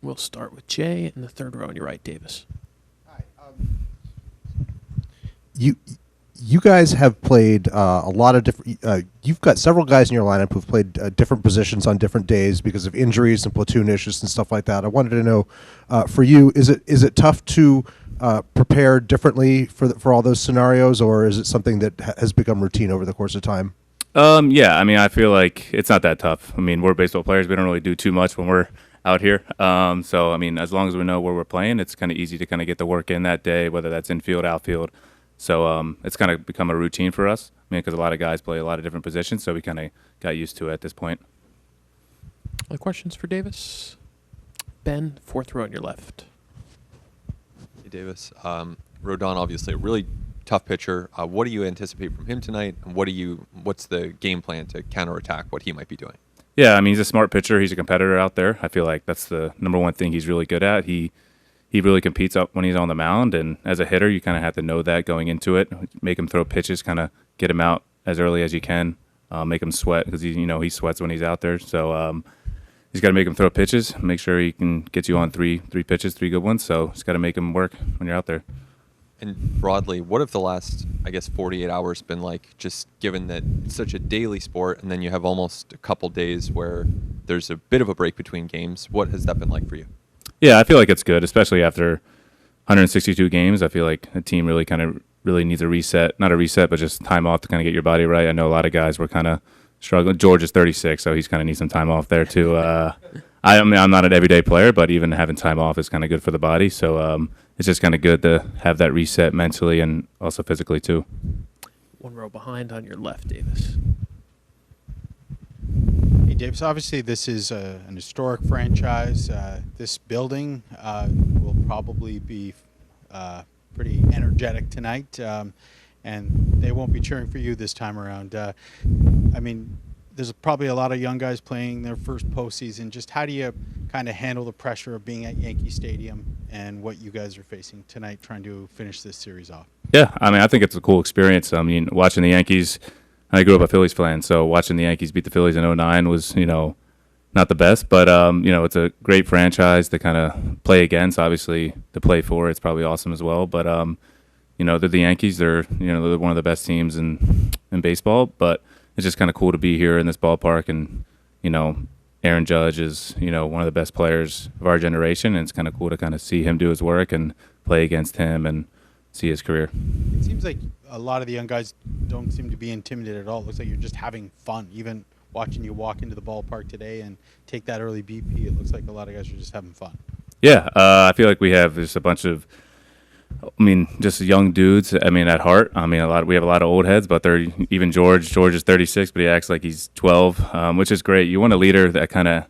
We'll start with Jay in the third row on your right, Davis. Hi. You you guys have played a lot of different. You've got several guys in your lineup who've played different positions on different days because of injuries and platoon issues and stuff like that. I wanted to know, for you, is it tough to prepare differently for all those scenarios, or is it something that has become routine over the course of time? Yeah, I mean, I feel like it's not that tough. I mean, we're baseball players. We don't really do too much when we're out here. So, I mean, as long as we know where we're playing, it's kind of easy to kind of get the work in that day, whether that's infield, outfield. So it's kind of become a routine for us. I mean, because a lot of guys play a lot of different positions, so we kind of got used to it at this point. Other questions for Davis? Ben, fourth row on your left. Hey, Davis. Rodon, obviously, a really tough pitcher. What do you anticipate from him tonight, and what's the game plan to counterattack what he might be doing? Yeah, I mean, he's a smart pitcher. He's a competitor out there. I feel like that's the number one thing he's really good at. He really competes up when he's on the mound, and as a hitter, you kind of have to know that going into it. Make him throw pitches, kind of get him out as early as you can, make him sweat because he sweats when he's out there. So he's got to make him throw pitches, make sure he can get you on three pitches, three good ones. So just got to make him work when you're out there. And broadly, what have the last, 48 hours been like, just given that it's such a daily sport, and then you have almost a couple days where there's a bit of a break between games? What has that been like for you? Yeah, I feel like it's good, especially after 162 games. I feel like a team really needs a reset. Not a reset, but just time off to kind of get your body right. I know a lot of guys were kind of struggling. George is 36, so he's kind of needs some time off there too. I mean, I'm not an everyday player, but even having time off is kind of good for the body. So it's just kind of good to have that reset mentally and also physically too. One row behind on your left, Davis. Hey, Davis, obviously this is an historic franchise. This building will probably be pretty energetic tonight, and they won't be cheering for you this time around. I mean, there's probably a lot of young guys playing their first postseason. Just how do you kind of handle the pressure of being at Yankee Stadium and what you guys are facing tonight trying to finish this series off? Yeah, I mean, I think it's a cool experience. I mean, watching the Yankees, I grew up a Phillies fan, so watching the Yankees beat the Phillies in '09 was, not the best, but, it's a great franchise to kind of play against. Obviously, to play for, it's probably awesome as well. But, they're the Yankees. They're one of the best teams in baseball, but it's just kind of cool to be here in this ballpark. And, Aaron Judge is, one of the best players of our generation, and it's kind of cool to kind of see him do his work and play against him and see his career. It seems like a lot of the young guys don't seem to be intimidated at all. It looks like you're just having fun. Even watching you walk into the ballpark today and take that early BP, it looks like a lot of guys are just having fun. Yeah, I feel like we have just a bunch of, just young dudes. At heart, we have a lot of old heads, but they're even George. George is 36, but he acts like he's 12, which is great. You want a leader that kind of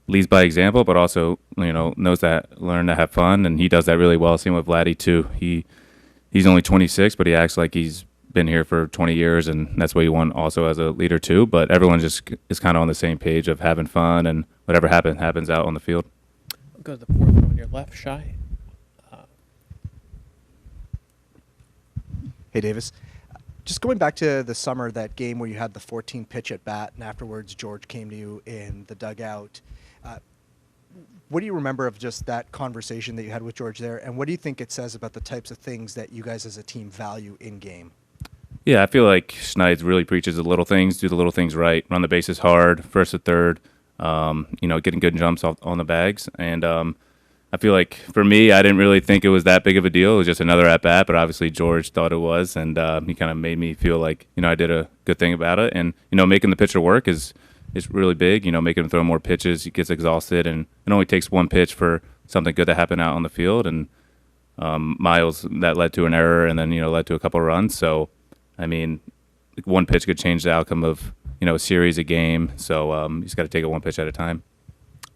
leads by example, but also knows that learn to have fun, and he does that really well. Same with Vladdy too. He's only 26, but he acts like he's been here for 20 years, and that's what you want also as a leader too. But everyone just is kind of on the same page of having fun, and whatever happens out on the field. I'll go to the fourth row on your left, Shy. Hey, Davis. Just going back to the summer, that game where you had the 14 pitch at bat, and afterwards George came to you in the dugout. What do you remember of just that conversation that you had with George there, and what do you think it says about the types of things that you guys as a team value in game? Yeah, I feel like Schneider really preaches the little things, do the little things right, run the bases hard, first to third, getting good jumps on the bags. And I feel like for me, I didn't really think it was that big of a deal. It was just another at-bat, but obviously George thought it was, and he kind of made me feel like, I did a good thing about it. And, making the pitcher work is really big, making him throw more pitches. He gets exhausted, and it only takes one pitch for something good to happen out on the field. And Miles, that led to an error and then, led to a couple runs. So, one pitch could change the outcome of, a series, a game. So you just got to take it one pitch at a time.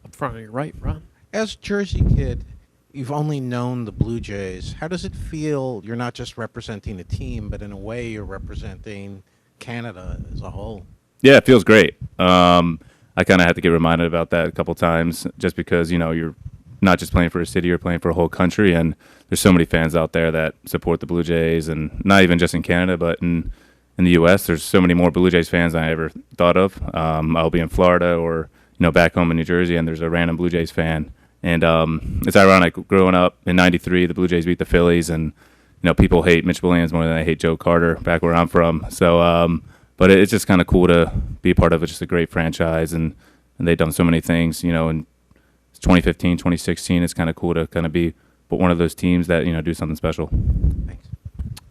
Up front on your right, Ron. As a Jersey kid, you've only known the Blue Jays. How does it feel? You're not just representing a team, but in a way you're representing Canada as a whole. Yeah, it feels great. I kind of had to get reminded about that a couple times just because, you're not just playing for a city, you're playing for a whole country. And there's so many fans out there that support the Blue Jays, and not even just in Canada, but in the U.S. There's so many more Blue Jays fans than I ever thought of. I'll be in Florida or, back home in New Jersey, and there's a random Blue Jays fan. And it's ironic, growing up in '93, the Blue Jays beat the Phillies, and people hate Mitch Williams more than they hate Joe Carter back where I'm from. So, but it's just kind of cool to be a part of just a great franchise, and they've done so many things. In 2015, 2016, it's kind of cool to kind of be one of those teams that do something special. Thanks.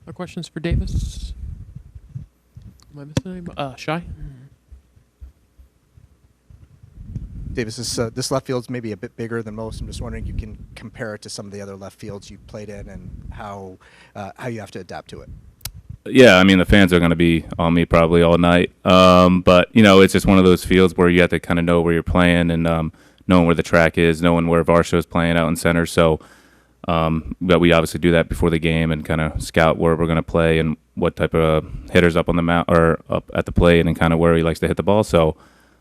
Other questions for Davis? Am I missing anybody? Shy? Davis, this left field's maybe a bit bigger than most. I'm just wondering if you can compare it to some of the other left fields you've played in and how you have to adapt to it. Yeah, I mean, the fans are going to be on me probably all night. But, it's just one of those fields where you have to kind of know where you're playing and knowing where the track is, knowing where Varsho's playing out in center. So, but we obviously do that before the game and kind of scout where we're going to play and what type of hitters up on the mount or up at the plate and kind of where he likes to hit the ball. So,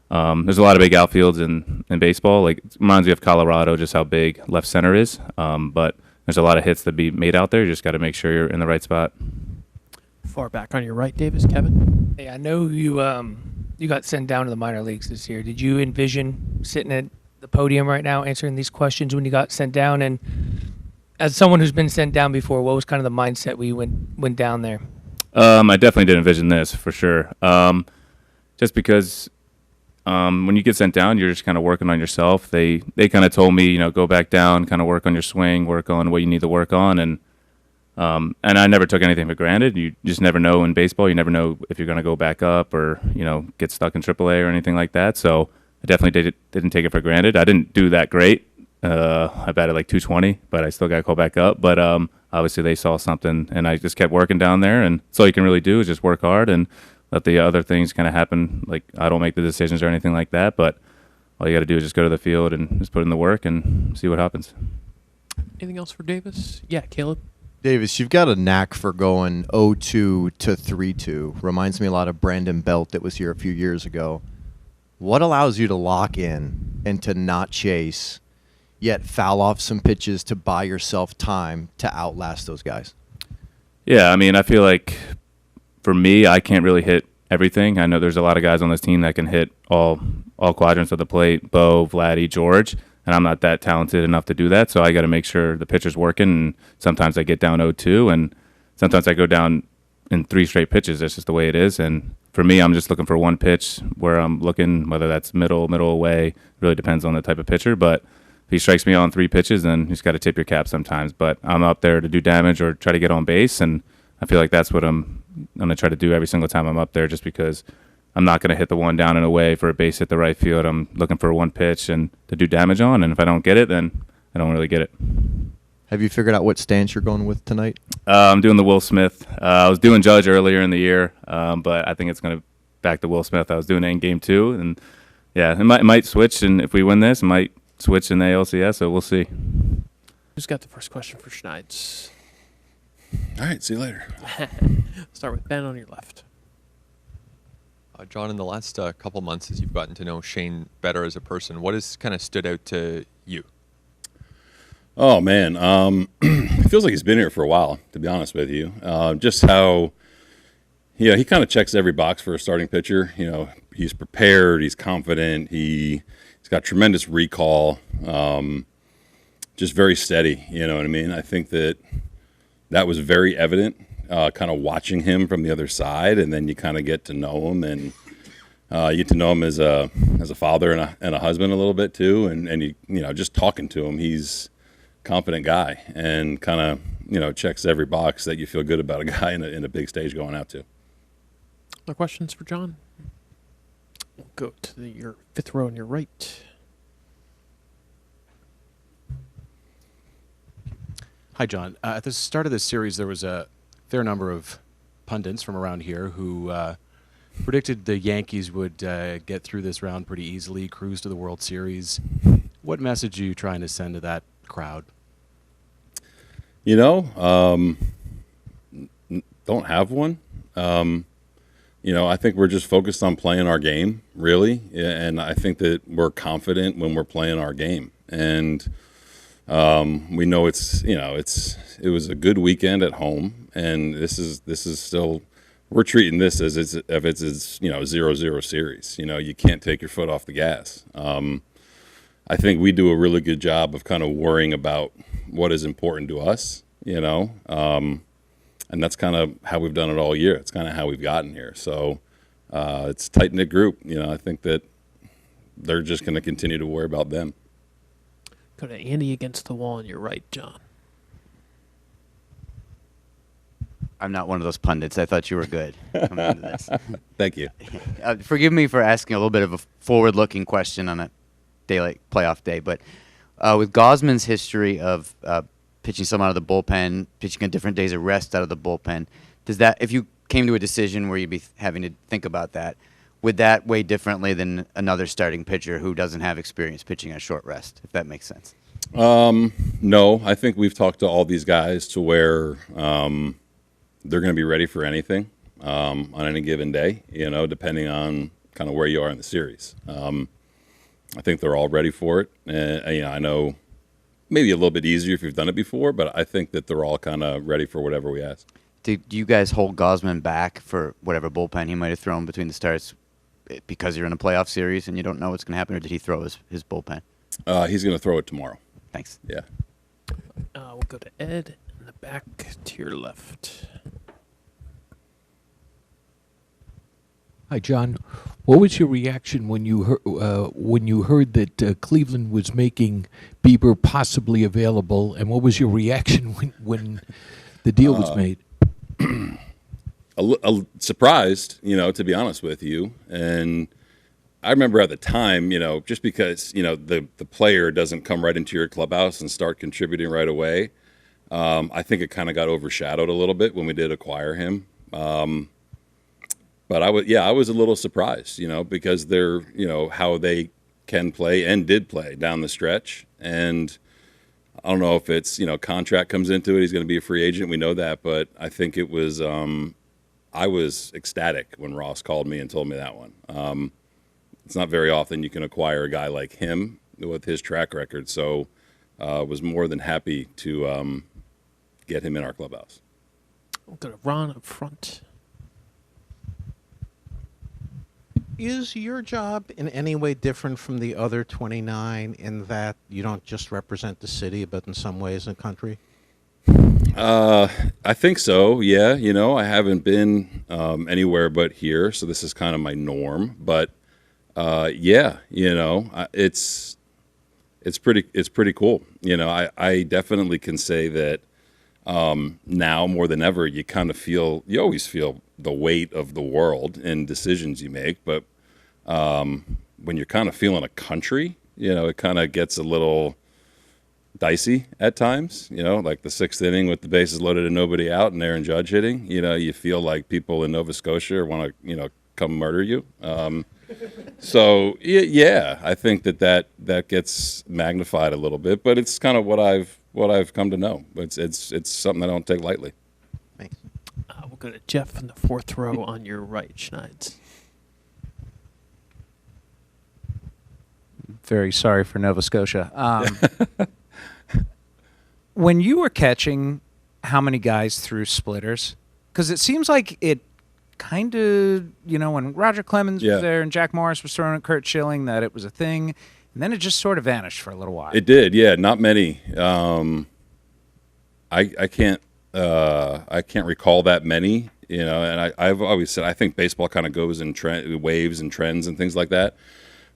there's a lot of big outfields in baseball. Like, it reminds me of Colorado, just how big left center is. But there's a lot of hits to be made out there. You just got to make sure you're in the right spot. Far back on your right, Davis. Kevin? Hey, I know you got sent down to the minor leagues this year. Did you envision sitting at the podium right now answering these questions when you got sent down? And as someone who's been sent down before, what was kind of the mindset when you went down there? I definitely did envision this for sure. Just because when you get sent down, you're just kind of working on yourself. They kind of told me, go back down, kind of work on your swing, work on what you need to work on, and I never took anything for granted. You just never know in baseball. You never know if you're going to go back up or get stuck in AAA or anything like that. So I definitely didn't take it for granted. I didn't do that great. I batted like 220, but I still got called back up. But obviously they saw something, and I just kept working down there. And that's all you can really do is just work hard and let the other things kind of happen. Like, I don't make the decisions or anything like that, but all you got to do is just go to the field and just put in the work and see what happens. Anything else for Davis? Yeah, Caleb? Davis, you've got a knack for going 0-2 to 3-2. Reminds me a lot of Brandon Belt that was here a few years ago. What allows you to lock in and to not chase, yet foul off some pitches to buy yourself time to outlast those guys? Yeah, I mean, I feel like for me, I can't really hit everything. I know there's a lot of guys on this team that can hit all quadrants of the plate, Bo, Vladdy, George, and I'm not that talented enough to do that, so I got to make sure the pitcher's working, and sometimes I get down 0-2, and sometimes I go down in 3 straight pitches. That's just the way it is, and for me, I'm just looking for one pitch where I'm looking, whether that's middle away. It really depends on the type of pitcher, but if he strikes me on 3 pitches, then you just got to tip your cap sometimes. But I'm up there to do damage or try to get on base, and I feel like that's what I'm going to try to do every single time I'm up there, just because I'm not going to hit the one down and away for a base hit the right field. I'm looking for one pitch and to do damage on, and if I don't get it, then I don't really get it. Have you figured out what stance you're going with tonight? I'm doing the Will Smith. I was doing Judge earlier in the year, but I think it's going to back to Will Smith. I was doing it in Game 2, and yeah, it might switch, and if we win this, it might switch in the ALCS, so we'll see. Who's got the first question for Schneids? All right, see you later. Start with Ben on your left. John, in the last couple months, as you've gotten to know Shane better as a person, what has kind of stood out to you? Oh, man. It feels like he's been here for a while, to be honest with you. Just how, he kind of checks every box for a starting pitcher. He's prepared, he's confident, he's got tremendous recall, just very steady, you know what I mean? I think that was very evident, kind of watching him from the other side, and then you kind of get to know him, and you get to know him as a father and a husband a little bit too, and you just talking to him, he's a confident guy and kind of checks every box that you feel good about a guy in a big stage going out to. Other questions for John? We'll go to your 5th row on your right. Hi, John. At the start of this series, there was a fair number of pundits from around here who predicted the Yankees would get through this round pretty easily, cruise to the World Series. What message are you trying to send to that crowd? Don't have one. I think we're just focused on playing our game, really, and I think that we're confident when we're playing our game, and we know it was a good weekend at home, and this is still, we're treating this as if it's 0-0 series. You can't take your foot off the gas. I think we do a really good job of kind of worrying about what is important to us, and that's kind of how we've done it all year. It's kind of how we've gotten here. So it's a tight-knit group. I think that they're just going to continue to worry about them. Go to Andy against the wall on your right, John. I'm not one of those pundits. I thought you were good coming into this. Thank you. Forgive me for asking a little bit of a forward-looking question on a day like playoff day, but with Gosman's history of pitching some out of the bullpen, pitching on different days of rest out of the bullpen, does that, if you came to a decision where you'd be having to think about that, would that weigh differently than another starting pitcher who doesn't have experience pitching on short rest, if that makes sense? No, I think we've talked to all these guys to where they're going to be ready for anything on any given day, depending on kind of where you are in the series. I think they're all ready for it. And, I know maybe a little bit easier if you've done it before, but I think that they're all kind of ready for whatever we ask. Do you guys hold Gosman back for whatever bullpen he might have thrown between the starts because you're in a playoff series and you don't know what's going to happen, or did he throw his bullpen? He's going to throw it tomorrow. Thanks. Yeah. We'll go to Ed in the back to your left. Hi, John. What was your reaction when you heard that Cleveland was making Bieber possibly available, and what was your reaction when the deal was made? Surprised, to be honest with you. And I remember at the time, just because, the player doesn't come right into your clubhouse and start contributing right away, I think it kind of got overshadowed a little bit when we did acquire him. But I was a little surprised, because they're, how they can play and did play down the stretch. And I don't know if it's, contract comes into it. He's going to be a free agent. We know that. But I think it was, I was ecstatic when Ross called me and told me that one. It's not very often you can acquire a guy like him with his track record. So was more than happy to get him in our clubhouse. We'll go to Ron up front. Is your job in any way different from the other 29 in that you don't just represent the city, but in some ways the country? I think so, yeah. I haven't been anywhere but here, so this is kind of my norm. But yeah, it's pretty cool. I definitely can say that now more than ever, you always feel the weight of the world and decisions you make. But when you're kind of feeling a country, it kind of gets a little dicey at times, like the sixth inning with the bases loaded and nobody out and Aaron Judge hitting, you feel like people in Nova Scotia want to, come murder you. So yeah, I think that gets magnified a little bit, but it's kind of what I've come to know. It's something I don't take lightly. Thanks. We'll go to Jeff in the fourth row on your right, Schneids. Very sorry for Nova Scotia. When you were catching, how many guys threw splitters? Because it seems like it kind of, when Roger Clemens was there and Jack Morris was throwing at Curt Schilling, that it was a thing, and then it just sort of vanished for a little while. It did, yeah. Not many. I can't recall that many. And I've always said I think baseball kind of goes in waves and trends and things like that.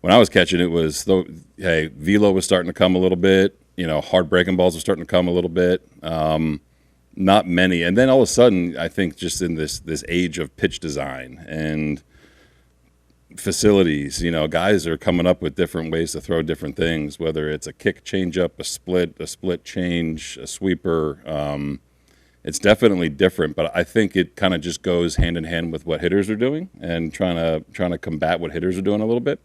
When I was catching, it was velo was starting to come a little bit. Hard breaking balls were starting to come a little bit. Not many, and then all of a sudden, I think just in this age of pitch design and facilities, guys are coming up with different ways to throw different things. Whether it's a kick, changeup, a split change, a sweeper. It's definitely different, but I think it kind of just goes hand in hand with what hitters are doing and trying to combat what hitters are doing a little bit.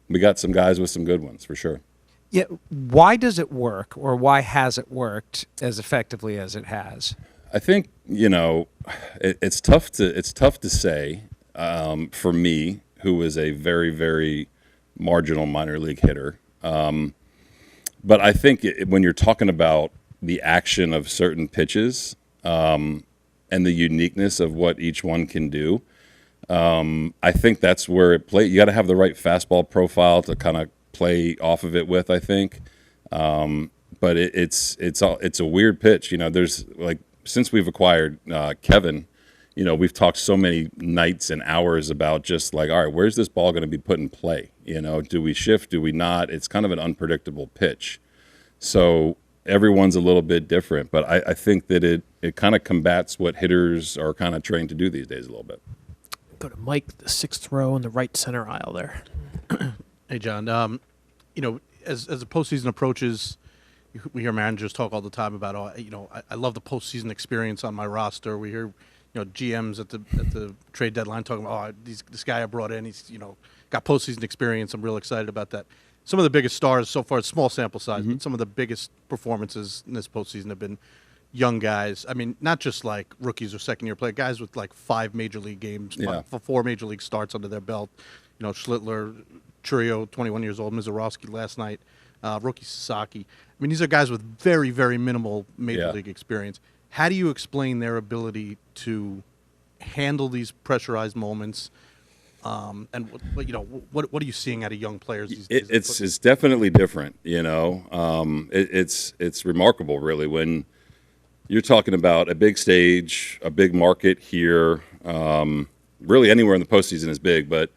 We got some guys with some good ones for sure. Yeah, why does it work, or why has it worked as effectively as it has? I think it's tough to say for me, who is a very, very marginal minor league hitter. But I think when you're talking about the action of certain pitches and the uniqueness of what each one can do, I think that's where it plays. You got to have the right fastball profile to kind of play off of it with, I think. But it's a weird pitch. There's like, since we've acquired Kevin, we've talked so many nights and hours about just like, all right, where's this ball going to be put in play? Do we shift? Do we not? It's kind of an unpredictable pitch. So everyone's a little bit different, but I think that it kind of combats what hitters are kind of trained to do these days a little bit. Go to Mike, the sixth row in the right center aisle there. Hey, John. As the postseason approaches, we hear managers talk all the time about, I love the postseason experience on my roster. We hear, GMs at the trade deadline talking about, this guy I brought in, he's, got postseason experience. I'm real excited about that. Some of the biggest stars so far, small sample size, but some of the biggest performances in this postseason have been young guys. I mean, not just like rookies or second-year players, guys with like 5 major league games, 4 major league starts under their belt. Schlittler, Churio, 21 years old, Mizorowski last night, rookie Sasaki. I mean, these are guys with very, very minimal major league experience. How do you explain their ability to handle these pressurized moments? And what are you seeing out of young players these days? It's definitely different. It's remarkable, really, when you're talking about a big stage, a big market here. Really, anywhere in the postseason is big, but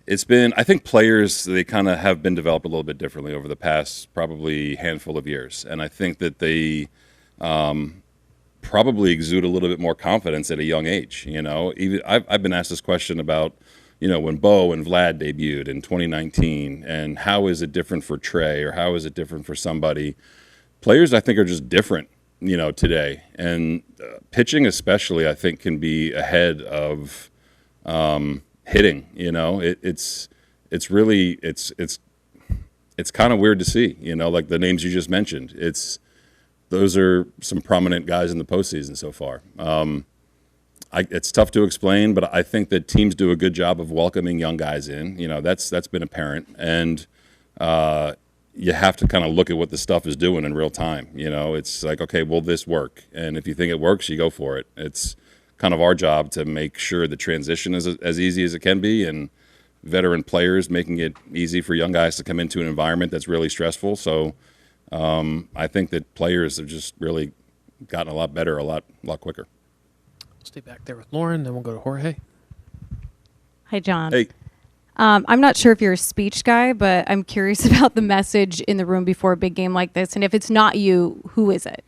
it's been, I think players, they kind of have been developed a little bit differently over the past probably handful of years. And I think that they probably exude a little bit more confidence at a young age. Even I've been asked this question about, when Bo and Vlad debuted in 2019, and how is it different for Trey, or how is it different for somebody? Players, I think, are just different, today. And pitching especially, I think, can be ahead of hitting. It's kind of weird to see, like the names you just mentioned. Those are some prominent guys in the postseason so far. It's tough to explain, but I think that teams do a good job of welcoming young guys in. That's been apparent, and you have to kind of look at what the stuff is doing in real time. It's like, okay, will this work? And if you think it works, you go for it. It's kind of our job to make sure the transition is as easy as it can be, and veteran players making it easy for young guys to come into an environment that's really stressful. So I think that players have just really gotten a lot better, a lot quicker. Stay back there with Lauren, then we'll go to Jorge. Hi, John. Hey. I'm not sure if you're a speech guy, but I'm curious about the message in the room before a big game like this. And if it's not you, who is it?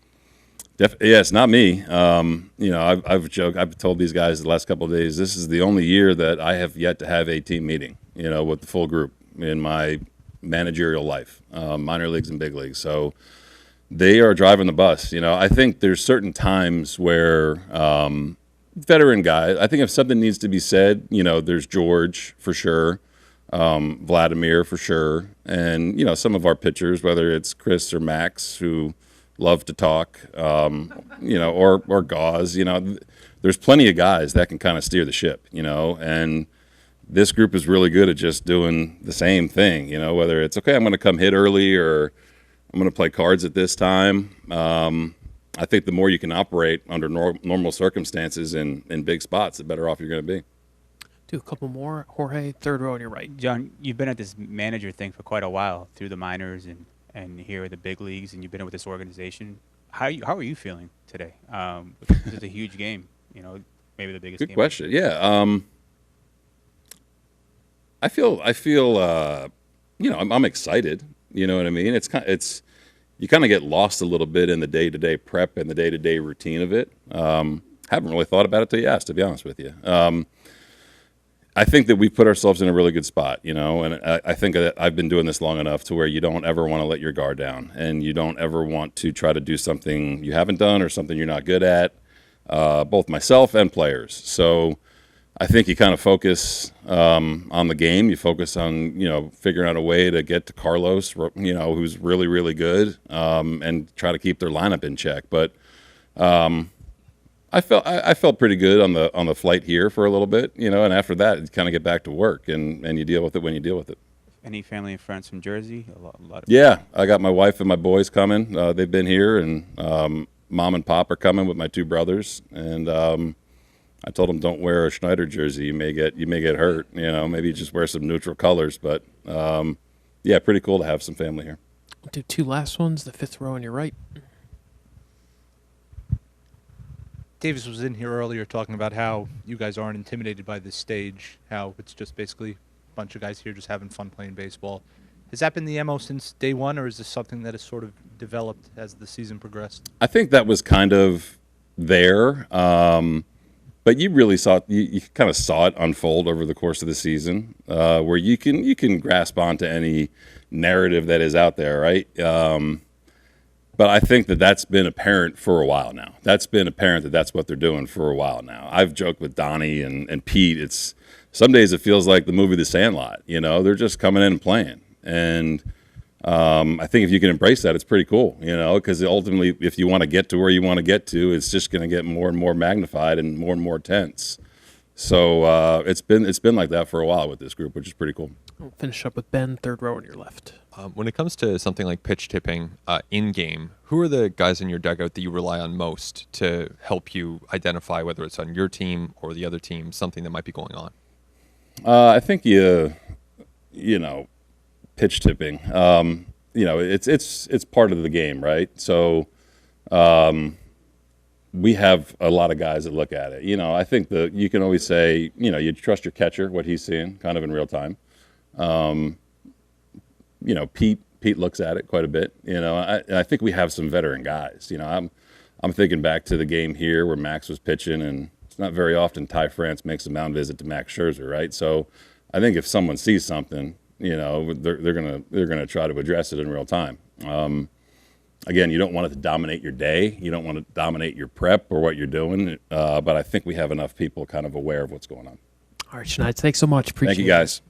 Yeah, it's not me. I've joked. I've told these guys the last couple of days, this is the only year that I have yet to have a team meeting, with the full group in my managerial life, minor leagues and big leagues. So they are driving the bus. I think there's certain times where veteran guys, I think if something needs to be said, there's George for sure, Vladimir for sure, and, some of our pitchers, whether it's Chris or Max, who love to talk, or Gauze, there's plenty of guys that can kind of steer the ship, and this group is really good at just doing the same thing, whether it's, okay, I'm going to come hit early, or I'm going to play cards at this time. I think the more you can operate under normal circumstances in big spots, the better off you're going to be. Do a couple more. Jorge, third row on your right. John, you've been at this manager thing for quite a while, through the minors and here at the big leagues, and you've been with this organization. How are you feeling today? This is a huge game, maybe the biggest game. Good question. Yeah. I feel I'm excited. You know what I mean? You kind of get lost a little bit in the day-to-day prep and the day-to-day routine of it. Haven't really thought about it till you asked, to be honest with you. I think that we've put ourselves in a really good spot, and I think that I've been doing this long enough to where you don't ever want to let your guard down, and you don't ever want to try to do something you haven't done or something you're not good at, both myself and players. So I think you kind of focus on the game. You focus on, figuring out a way to get to Carlos, who's really, really good, and try to keep their lineup in check. But I felt pretty good on the flight here for a little bit, and after that, you kind of get back to work, and you deal with it when you deal with it. Any family and friends from Jersey? A lot of yeah, I got my wife and my boys coming. They've been here, and mom and pop are coming with my 2 brothers, and I told them, don't wear a Schneider jersey. You may get hurt. Maybe just wear some neutral colors. But yeah, pretty cool to have some family here. We'll do two last ones. The fifth row on your right. Davis was in here earlier talking about how you guys aren't intimidated by this stage, how it's just basically a bunch of guys here just having fun playing baseball. Has that been the MO since day one, or is this something that has sort of developed as the season progressed? I think that was kind of there, but you really saw it, you kind of saw it unfold over the course of the season, where you can grasp onto any narrative that is out there, right? But I think that that's been apparent for a while now. That's been apparent that that's what they're doing for a while now. I've joked with Donnie and Pete. It's some days it feels like the movie The Sandlot. You know, they're just coming in and playing. And I think if you can embrace that, it's pretty cool. You know, because ultimately, if you want to get to where you want to get to, it's just going to get more and more magnified and more tense. So it's been like that for a while with this group, which is pretty cool. We'll finish up with Ben, third row on your left. When it comes to something like pitch tipping in game, who are the guys in your dugout that you rely on most to help you identify whether it's on your team or the other team, something that might be going on? I think you know, pitch tipping. You know, it's part of the game, right? So we have a lot of guys that look at it. You know, I think that you can always say, you know, you trust your catcher, what he's seeing, kind of in real time. You know, Pete looks at it quite a bit. You know, I think we have some veteran guys. You know, I'm thinking back to the game here where Max was pitching, and it's not very often Ty France makes a mound visit to Max Scherzer, right? So I think if someone sees something, you know, they're gonna try to address it in real time. Again, you don't want it to dominate your day. You don't want to dominate your prep or what you're doing. But I think we have enough people kind of aware of what's going on. All right, Schneider, thanks so much. Appreciate it. Thank you, guys.